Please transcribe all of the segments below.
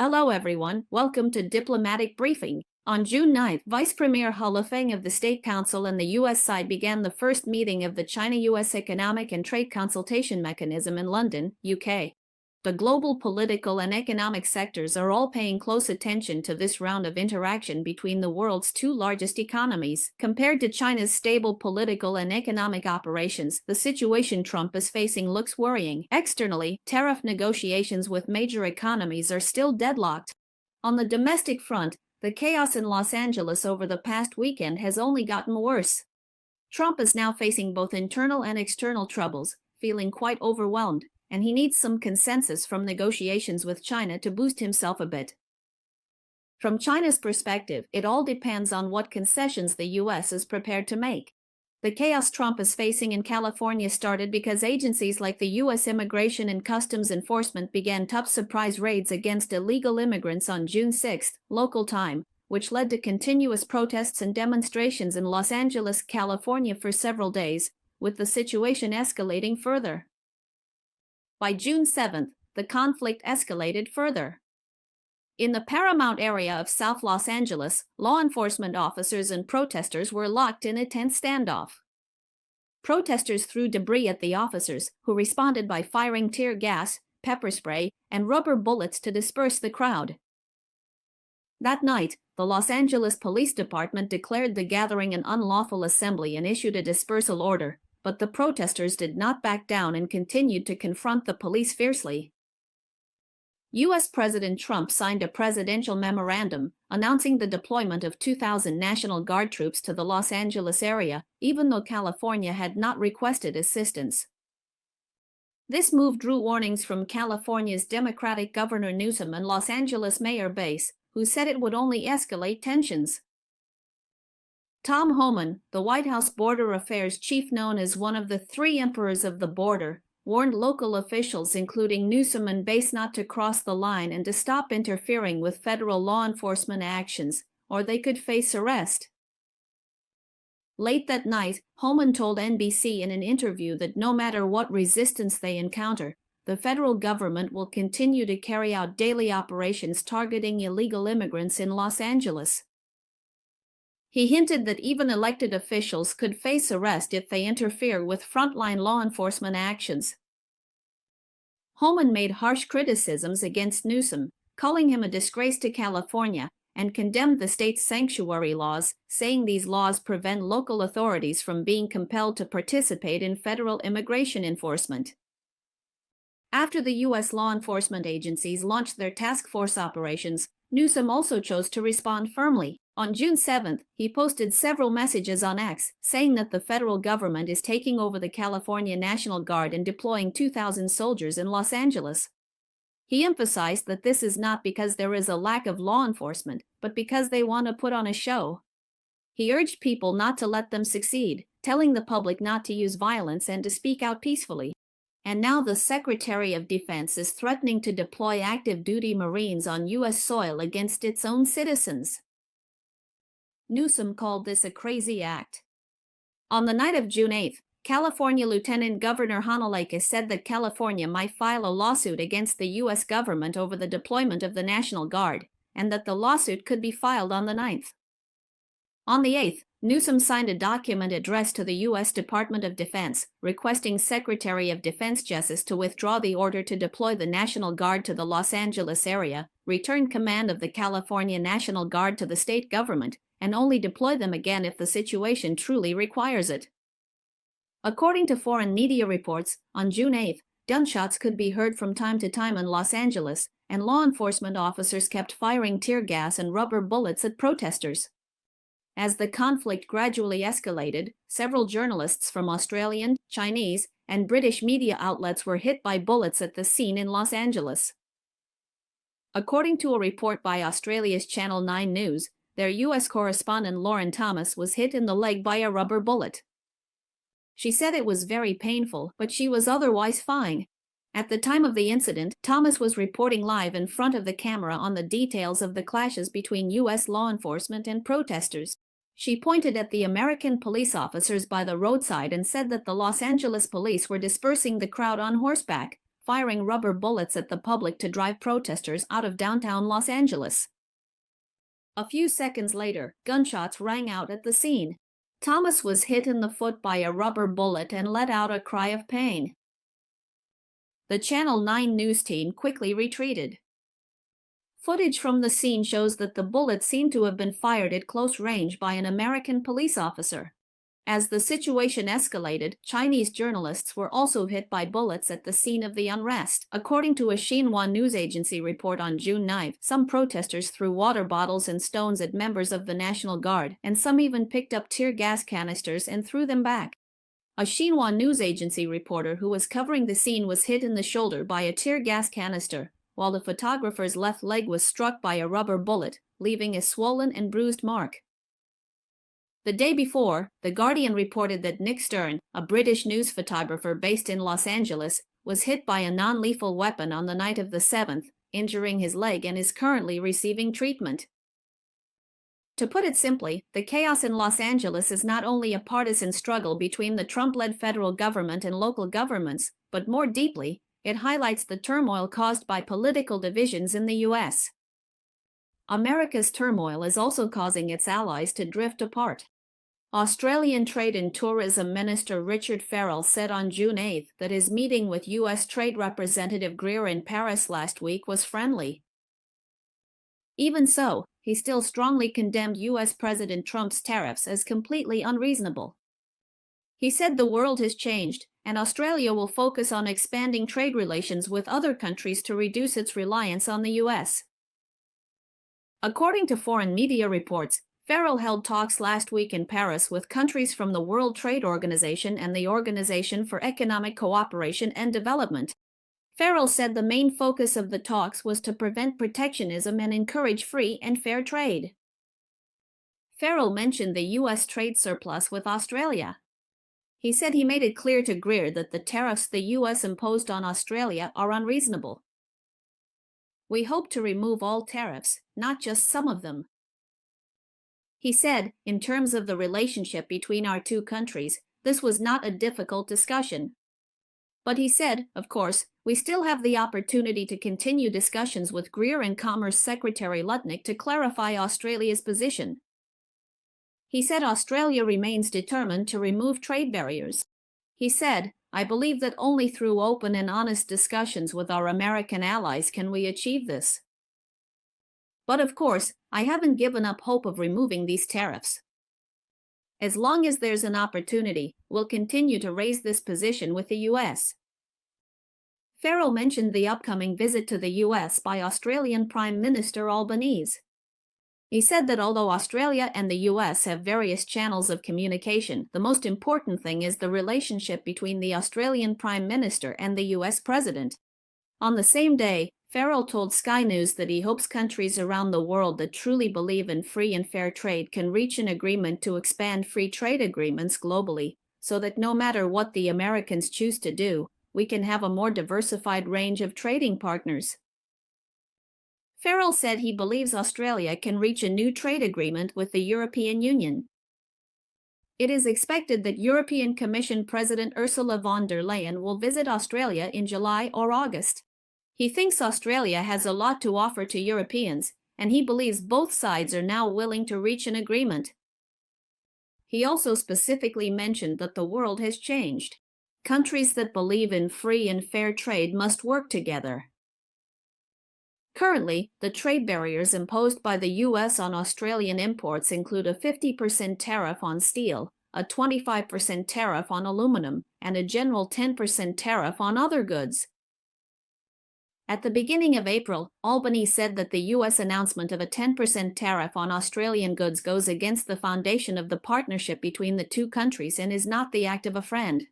Hello everyone, welcome to Diplomatic Briefing. On June 9, Vice Premier He Lifeng of the State Council and the U.S. side began the first meeting of the China-U.S. Economic and Trade Consultation Mechanism in London, UK. The global political and economic sectors are all paying close attention to this round of interaction between the world's two largest economies. Compared to China's stable political and economic operations, the situation Trump is facing looks worrying. Externally, tariff negotiations with major economies are still deadlocked. On the domestic front, the chaos in Los Angeles over the past weekend has only gotten worse. Trump is now facing both internal and external troubles, feeling quite overwhelmed, and he needs some consensus from negotiations with China to boost himself a bit. From China's perspective, it all depends on what concessions the U.S. is prepared to make. The chaos Trump is facing in California started because agencies like the U.S. Immigration and Customs Enforcement began tough surprise raids against illegal immigrants on June 6, local time, which led to continuous protests and demonstrations in Los Angeles, California for several days, with the situation escalating further. By June 7, the conflict escalated further. In the Paramount area of South Los Angeles, law enforcement officers and protesters were locked in a tense standoff. Protesters threw debris at the officers, who responded by firing tear gas, pepper spray, and rubber bullets to disperse the crowd. That night, the Los Angeles Police Department declared the gathering an unlawful assembly and issued a dispersal order, but the protesters did not back down and continued to confront the police fiercely. U.S. President Trump signed a presidential memorandum announcing the deployment of 2,000 National Guard troops to the Los Angeles area, even though California had not requested assistance. This move drew warnings from California's Democratic Governor Newsom and Los Angeles Mayor Bass, who said it would only escalate tensions. Tom Homan, the White House border affairs chief known as one of the three emperors of the border, warned local officials including Newsom and Bass not to cross the line and to stop interfering with federal law enforcement actions, or they could face arrest. Late that night, Homan told NBC in an interview that no matter what resistance they encounter, the federal government will continue to carry out daily operations targeting illegal immigrants in Los Angeles. He hinted that even elected officials could face arrest if they interfere with frontline law enforcement actions. Homan made harsh criticisms against Newsom, calling him a disgrace to California, and condemned the state's sanctuary laws, saying these laws prevent local authorities from being compelled to participate in federal immigration enforcement. After the U.S. law enforcement agencies launched their task force operations, Newsom also chose to respond firmly. On June 7, he posted several messages on X, saying that the federal government is taking over the California National Guard and deploying 2,000 soldiers in Los Angeles. He emphasized that this is not because there is a lack of law enforcement, but because they want to put on a show. He urged people not to let them succeed, telling the public not to use violence and to speak out peacefully. And now the Secretary of Defense is threatening to deploy active-duty Marines on U.S. soil against its own citizens. Newsom called this a crazy act. On the night of June 8, California Lieutenant Governor Honolake said that California might file a lawsuit against the U.S. government over the deployment of the National Guard, and that the lawsuit could be filed on the 9th. On the 8th, Newsom signed a document addressed to the U.S. Department of Defense, requesting Secretary of Defense Justice to withdraw the order to deploy the National Guard to the Los Angeles area, return command of the California National Guard to the state government, and only deploy them again if the situation truly requires it. According to foreign media reports, on June 8, gunshots could be heard from time to time in Los Angeles, and law enforcement officers kept firing tear gas and rubber bullets at protesters. As the conflict gradually escalated, several journalists from Australian, Chinese, and British media outlets were hit by bullets at the scene in Los Angeles. According to a report by Australia's Channel 9 News, their U.S. correspondent Lauren Thomas was hit in the leg by a rubber bullet. She said it was very painful, but she was otherwise fine. At the time of the incident, Thomas was reporting live in front of the camera on the details of the clashes between U.S. law enforcement and protesters. She pointed at the American police officers by the roadside and said that the Los Angeles police were dispersing the crowd on horseback, firing rubber bullets at the public to drive protesters out of downtown Los Angeles. A few seconds later, gunshots rang out at the scene. Thomas was hit in the foot by a rubber bullet and let out a cry of pain. The Channel 9 news team quickly retreated. Footage from the scene shows that the bullet seemed to have been fired at close range by an American police officer. As the situation escalated, Chinese journalists were also hit by bullets at the scene of the unrest. According to a Xinhua news agency report on June 9, some protesters threw water bottles and stones at members of the National Guard, and some even picked up tear gas canisters and threw them back. A Xinhua news agency reporter who was covering the scene was hit in the shoulder by a tear gas canister, while the photographer's left leg was struck by a rubber bullet, leaving a swollen and bruised mark. The day before, The Guardian reported that Nick Stern, a British news photographer based in Los Angeles, was hit by a non-lethal weapon on the night of the 7th, injuring his leg and is currently receiving treatment. To put it simply, the chaos in Los Angeles is not only a partisan struggle between the Trump-led federal government and local governments, but more deeply, it highlights the turmoil caused by political divisions in the U.S. America's turmoil is also causing its allies to drift apart. Australian Trade and Tourism Minister Richard Farrell said on June 8 that his meeting with U.S. Trade Representative Greer in Paris last week was friendly. Even so, he still strongly condemned U.S. President Trump's tariffs as completely unreasonable. He said the world has changed, and Australia will focus on expanding trade relations with other countries to reduce its reliance on the U.S. According to foreign media reports, Farrell held talks last week in Paris with countries from the World Trade Organization and the Organization for Economic Cooperation and Development. Farrell said the main focus of the talks was to prevent protectionism and encourage free and fair trade. Farrell mentioned the U.S. trade surplus with Australia. He said he made it clear to Greer that the tariffs the U.S. imposed on Australia are unreasonable. We hope to remove all tariffs, not just some of them. He said, in terms of the relationship between our two countries, this was not a difficult discussion. But he said, of course, we still have the opportunity to continue discussions with Greer and Commerce Secretary Lutnick to clarify Australia's position. He said Australia remains determined to remove trade barriers. He said, I believe that only through open and honest discussions with our American allies can we achieve this. But of course, I haven't given up hope of removing these tariffs. As long as there's an opportunity, we'll continue to raise this position with the U.S. Farrell mentioned the upcoming visit to the U.S. by Australian Prime Minister Albanese. He said that although Australia and the U.S. have various channels of communication, the most important thing is the relationship between the Australian Prime Minister and the U.S. President. On the same day, Farrell told Sky News that he hopes countries around the world that truly believe in free and fair trade can reach an agreement to expand free trade agreements globally, so that no matter what the Americans choose to do, we can have a more diversified range of trading partners. Farrell said he believes Australia can reach a new trade agreement with the European Union. It is expected that European Commission President Ursula von der Leyen will visit Australia in July or August. He thinks Australia has a lot to offer to Europeans, and he believes both sides are now willing to reach an agreement. He also specifically mentioned that the world has changed. Countries that believe in free and fair trade must work together. Currently, the trade barriers imposed by the U.S. on Australian imports include a 50% tariff on steel, a 25% tariff on aluminum, and a general 10% tariff on other goods. At the beginning of April, Albany said that the U.S. announcement of a 10% tariff on Australian goods goes against the foundation of the partnership between the two countries and is not the act of a friend.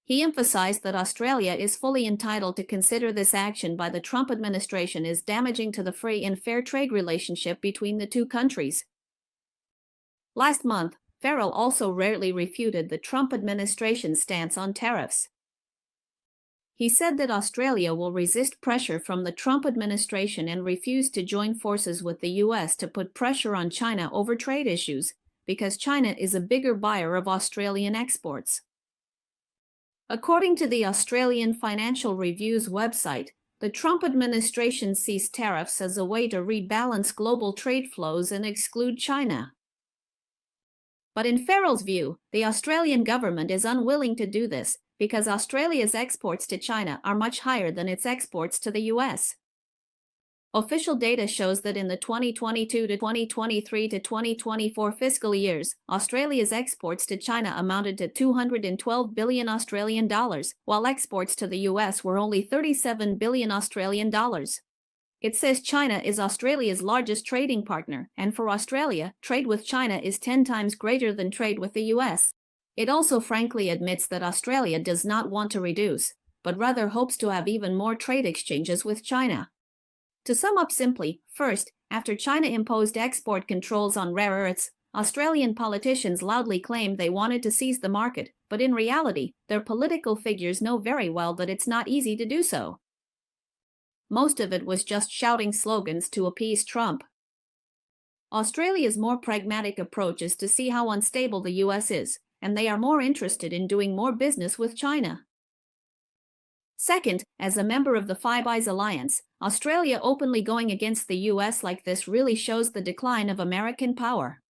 He emphasized that Australia is fully entitled to consider this action by the Trump administration as damaging to the free and fair trade relationship between the two countries. Last month, Farrell also rarely refuted the Trump administration's stance on tariffs. He said that Australia will resist pressure from the Trump administration and refuse to join forces with the U.S. to put pressure on China over trade issues, because China is a bigger buyer of Australian exports. According to the Australian Financial Review's website, the Trump administration sees tariffs as a way to rebalance global trade flows and exclude China. But in Farrell's view, the Australian government is unwilling to do this because Australia's exports to China are much higher than its exports to the US. Official data shows that in the 2022 to 2023 to 2024 fiscal years, Australia's exports to China amounted to 212 billion Australian dollars, while exports to the US were only 37 billion Australian dollars. It says China is Australia's largest trading partner, and for Australia, trade with China is 10 times greater than trade with the US. It also frankly admits that Australia does not want to reduce, but rather hopes to have even more trade exchanges with China. To sum up simply, first, after China imposed export controls on rare earths, Australian politicians loudly claimed they wanted to seize the market, but in reality, their political figures know very well that it's not easy to do so. Most of it was just shouting slogans to appease Trump. Australia's more pragmatic approach is to see how unstable the US is, and they are more interested in doing more business with China. Second, as a member of the Five Eyes Alliance, Australia openly going against the US like this really shows the decline of American power.